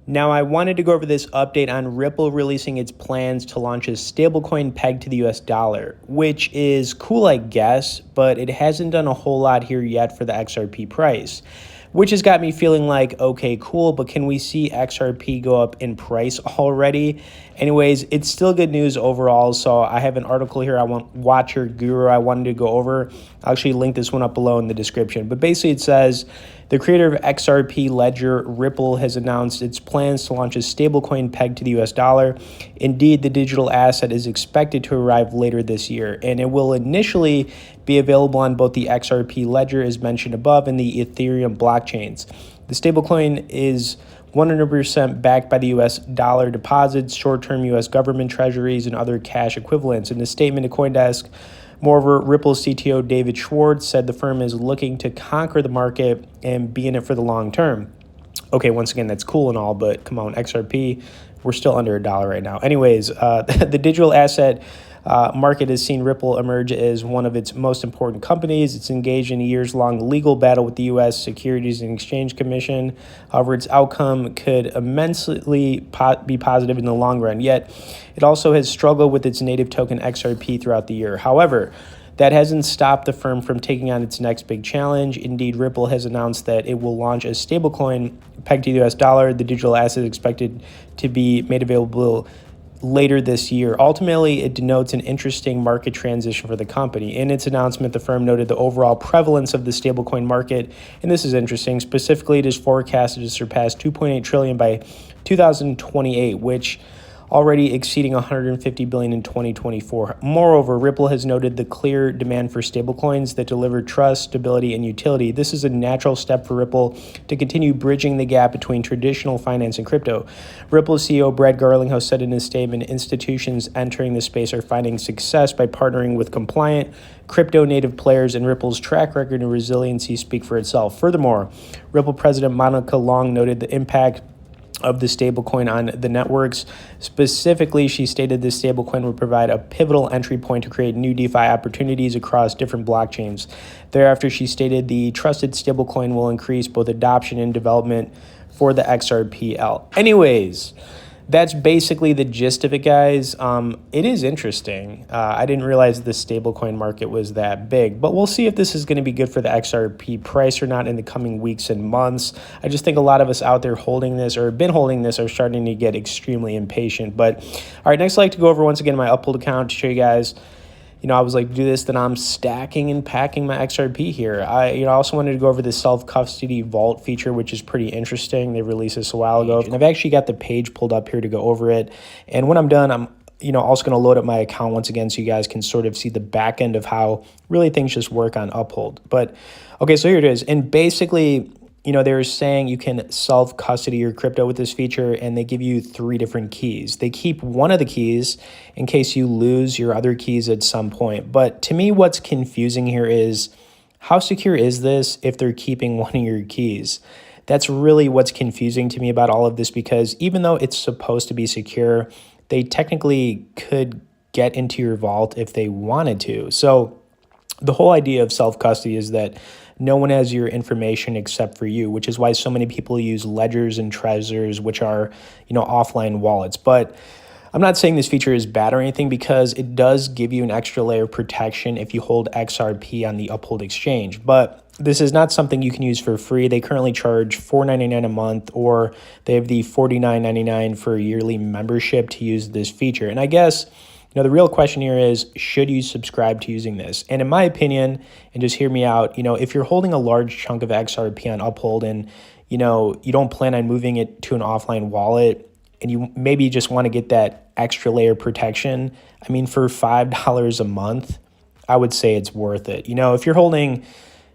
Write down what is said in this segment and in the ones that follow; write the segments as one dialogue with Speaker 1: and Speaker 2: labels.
Speaker 1: Now, I wanted to go over this update on Ripple releasing its plans to launch a stablecoin pegged to the US dollar, which is cool, I guess, but it hasn't done a whole lot here yet for the XRP price, which has got me feeling like, okay, cool, but can we see XRP go up in price already? Anyways, it's still good news overall. So I have an article here, Watcher Guru, I wanted to go over. I'll actually link this one up below in the description. But basically it says, the creator of XRP ledger, Ripple, has announced its plans to launch a stablecoin pegged to the US dollar. Indeed, the digital asset is expected to arrive later this year, and it will initially be available on both the XRP ledger, as mentioned above, and the Ethereum blockchains. The stablecoin is 100% backed by the US dollar deposits, short-term US government treasuries, and other cash equivalents. In a statement to CoinDesk, moreover, Ripple's CTO David Schwartz said the firm is looking to conquer the market and be in it for the long term. Okay, once again, that's cool and all, but come on, XRP, we're still under $1 right now. Anyways, the digital asset market has seen Ripple emerge as one of its most important companies. It's engaged in a years-long legal battle with the U.S. Securities and Exchange Commission. However, its outcome could immensely be positive in the long run. Yet, it also has struggled with its native token XRP throughout the year. However, that hasn't stopped the firm from taking on its next big challenge. Indeed, Ripple has announced that it will launch a stablecoin pegged to the US dollar. The digital asset is expected to be made available later this year. Ultimately, it denotes an interesting market transition for the company. In its announcement, the firm noted the overall prevalence of the stablecoin market, and this is interesting. Specifically, it is forecasted to surpass 2.8 trillion by 2028, which already exceeding 150 billion in 2024. Moreover, Ripple has noted the clear demand for stablecoins that deliver trust, stability, and utility. This is a natural step for Ripple to continue bridging the gap between traditional finance and crypto. Ripple CEO Brad Garlinghouse said in his statement, institutions entering the space are finding success by partnering with compliant crypto-native players, and Ripple's track record and resiliency speak for itself. Furthermore, Ripple President Monica Long noted the impact of the stablecoin on the networks. Specifically, she stated this stablecoin would provide a pivotal entry point to create new DeFi opportunities across different blockchains. Thereafter, she stated the trusted stablecoin will increase both adoption and development for the XRPL. Anyways, that's basically the gist of it, guys. It is interesting. I didn't realize the stablecoin market was that big, but we'll see if this is going to be good for the XRP price or not in the coming weeks and months. I just think a lot of us out there holding this or have been holding this are starting to get extremely impatient. But all right, next I'd like to go over once again my Uphold account to show you guys. I was like, do this, then I'm stacking and packing my XRP here. I also wanted to go over the self-custody vault feature, which is pretty interesting. They released this a while ago, and I've actually got the page pulled up here to go over it. And when I'm done, I'm also going to load up my account once again so you guys can sort of see the back end of how really things just work on Uphold. But okay, so here it is. And basically, they're saying you can self-custody your crypto with this feature, and they give you 3 different keys. They keep one of the keys in case you lose your other keys at some point. But to me, what's confusing here is how secure is this if they're keeping one of your keys? That's really what's confusing to me about all of this, because even though it's supposed to be secure, they technically could get into your vault if they wanted to. So the whole idea of self-custody is that no one has your information except for you, which is why so many people use ledgers and Trezors, which are, offline wallets. But I'm not saying this feature is bad or anything, because it does give you an extra layer of protection if you hold XRP on the Uphold exchange. But this is not something you can use for free. They currently charge $4.99 a month, or they have the $49.99 for a yearly membership to use this feature. And I guess the real question here is, should you subscribe to using this? And in my opinion, and just hear me out, if you're holding a large chunk of XRP on Uphold and, you don't plan on moving it to an offline wallet, and you maybe just want to get that extra layer of protection, for $5 a month, I would say it's worth it. If you're holding,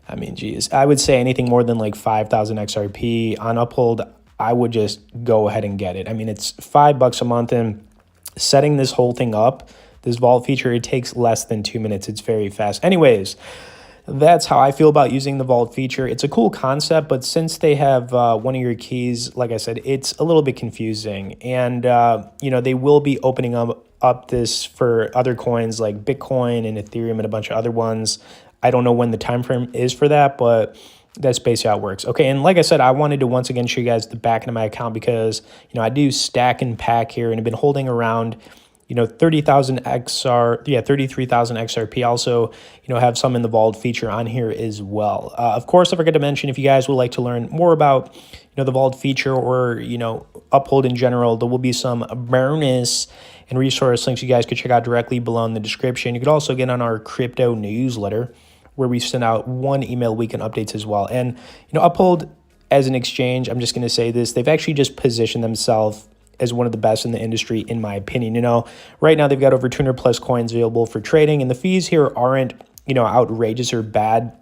Speaker 1: I would say anything more than like 5,000 XRP on Uphold, I would just go ahead and get it. It's $5 a month, and setting this whole thing up, this vault feature, it takes less than 2 minutes. It's very fast. Anyways, that's how I feel about using the vault feature. It's a cool concept, but since they have one of your keys, like I said, it's a little bit confusing. And, they will be opening up this for other coins like Bitcoin and Ethereum and a bunch of other ones. I don't know when the time frame is for that, but That's basically how it works. Okay, and like I said, I wanted to once again show you guys the back end of my account because, I do stack and pack here and have been holding around, 30,000 XR, 33,000 XRP. Also, have some in the vault feature on here as well. Of course, I forgot to mention, if you guys would like to learn more about, the vault feature or, Uphold in general, there will be some bonus and resource links you guys could check out directly below in the description. You could also get on our crypto newsletter, where we send out one email weekend updates as well. And, Uphold as an exchange, I'm just going to say this, they've actually just positioned themselves as one of the best in the industry, in my opinion. Right now they've got over 200 plus coins available for trading, and the fees here aren't, outrageous or bad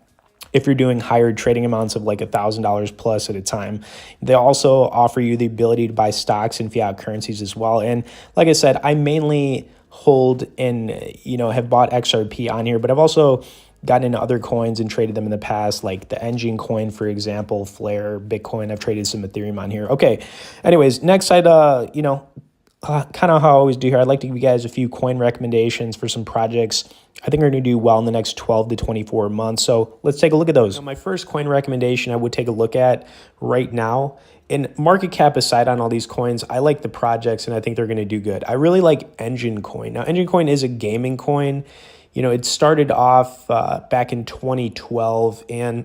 Speaker 1: if you're doing higher trading amounts of like $1,000 plus at a time. They also offer you the ability to buy stocks and fiat currencies as well. And like I said, I mainly hold and, have bought XRP on here, but I've also gotten into other coins and traded them in the past, like the Engine coin, for example, Flare, Bitcoin. I've traded some Ethereum on here. Okay. Anyways, next I'd, kind of how I always do here, I'd like to give you guys a few coin recommendations for some projects I think are going to do well in the next 12 to 24 months. So let's take a look at those. My first coin recommendation I would take a look at right now, and market cap aside on all these coins, I like the projects and I think they're going to do good. I really like Engine coin. Now, Engine coin is a gaming coin. It started off back in 2012, and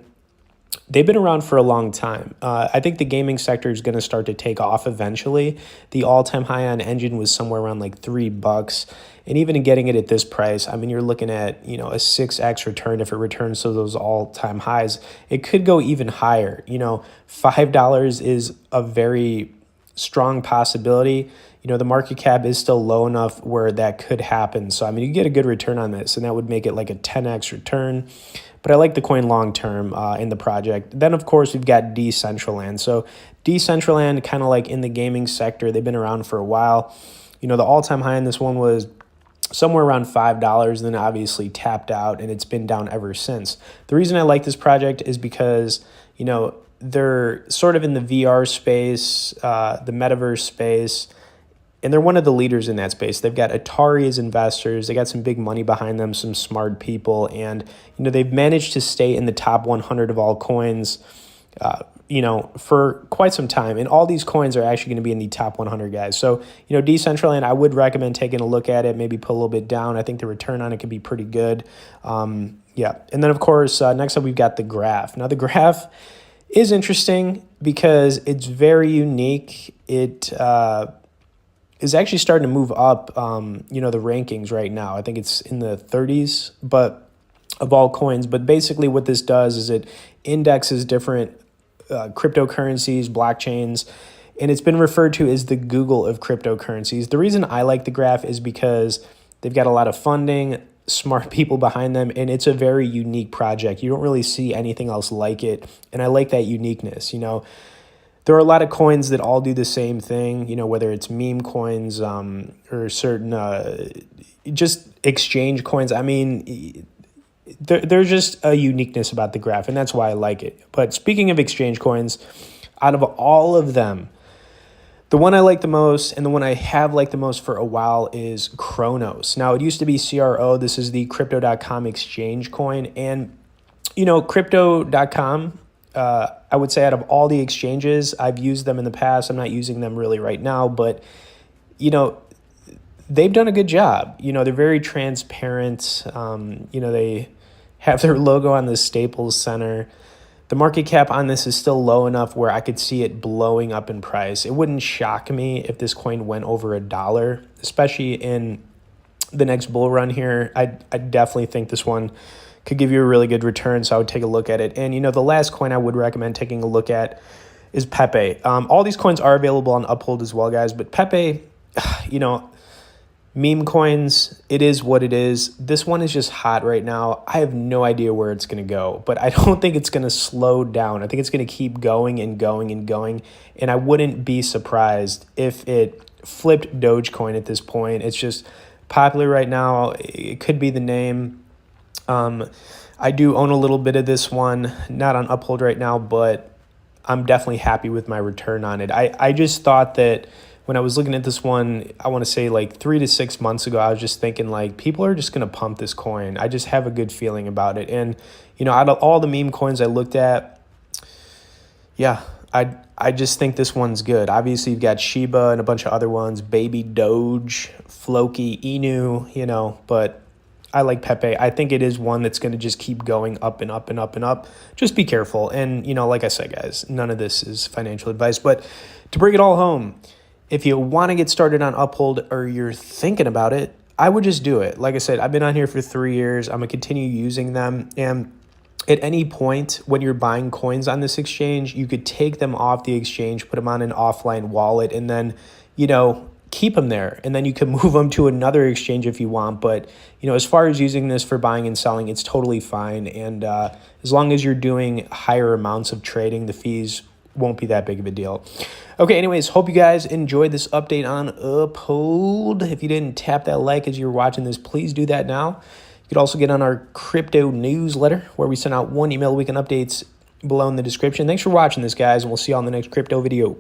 Speaker 1: they've been around for a long time. I think the gaming sector is going to start to take off eventually. The all-time high on Engine was somewhere around like $3. And even in getting it at this price, I mean, you're looking at, a 6x return if it returns to those all-time highs. It could go even higher. $5 is a very strong possibility. The market cap is still low enough where that could happen. So, I mean, you get a good return on this, and that would make it like a 10x return. But I like the coin long-term in the project. Then, of course, we've got Decentraland. So Decentraland, kind of like in the gaming sector, they've been around for a while. The all-time high in this one was somewhere around $5, and then obviously tapped out, and it's been down ever since. The reason I like this project is because, they're sort of in the VR space, the metaverse space, and they're one of the leaders in that space. They've got Atari as investors. They got some big money behind them, some smart people, and they've managed to stay in the top 100 of all coins, for quite some time. And all these coins are actually going to be in the top 100, guys. So, Decentraland, I would recommend taking a look at it, maybe put a little bit down. I think the return on it could be pretty good. Yeah. And then, of course, next up, we've got the graph. Now, the graph is interesting because it's very unique. It is actually starting to move up, the rankings right now. I think it's in the 30s, but of all coins. But basically what this does is it indexes different cryptocurrencies, blockchains, and it's been referred to as the Google of cryptocurrencies. The reason I like the graph is because they've got a lot of funding, smart people behind them, and it's a very unique project. You don't really see anything else like it, and I like that uniqueness. There are a lot of coins that all do the same thing, whether it's meme coins or certain just exchange coins. I mean, there's just a uniqueness about the graph, and that's why I like it. But speaking of exchange coins, out of all of them, the one I like the most and the one I have liked the most for a while is Kronos. Now, it used to be CRO. This is the Crypto.com exchange coin. And, Crypto.com, I would say out of all the exchanges, I've used them in the past. I'm not using them really right now, but, they've done a good job. They're very transparent. They have their logo on the Staples Center. The market cap on this is still low enough where I could see it blowing up in price. It wouldn't shock me if this coin went over $1, especially in the next bull run here. I definitely think this one could give you a really good return, so I would take a look at it. And, the last coin I would recommend taking a look at is Pepe. All these coins are available on Uphold as well, guys, but Pepe, meme coins, it is what it is. This one is just hot right now. I have no idea where it's going to go, but I don't think it's going to slow down. I think it's going to keep going and going and going, and I wouldn't be surprised if it flipped Dogecoin at this point. It's just popular right now. It could be the name. I do own a little bit of this one, not on Uphold right now, but I'm definitely happy with my return on it. I just thought that when I was looking at this one, I want to say like 3 to 6 months ago, I was just thinking like people are just going to pump this coin. I just have a good feeling about it. And, out of all the meme coins I looked at, Yeah, I just think this one's good. Obviously, you've got Shiba and a bunch of other ones, Baby Doge, Floki, Inu, but I like Pepe. I think it is one that's going to just keep going up and up and up and up. Just be careful. And, like I said, guys, none of this is financial advice. But to bring it all home, if you want to get started on Uphold or you're thinking about it, I would just do it. Like I said, I've been on here for 3 years. I'm going to continue using them. And at any point when you're buying coins on this exchange, you could take them off the exchange, put them on an offline wallet, and then, keep them there. And then you can move them to another exchange if you want. But, as far as using this for buying and selling, it's totally fine. And as long as you're doing higher amounts of trading, the fees won't be that big of a deal. Okay, anyways, hope you guys enjoyed this update on Uphold. If you didn't tap that like as you're watching this, please do that now. You could also get on our crypto newsletter where we send out one email a week on updates below in the description. Thanks for watching this, guys, and we'll see you on the next crypto video.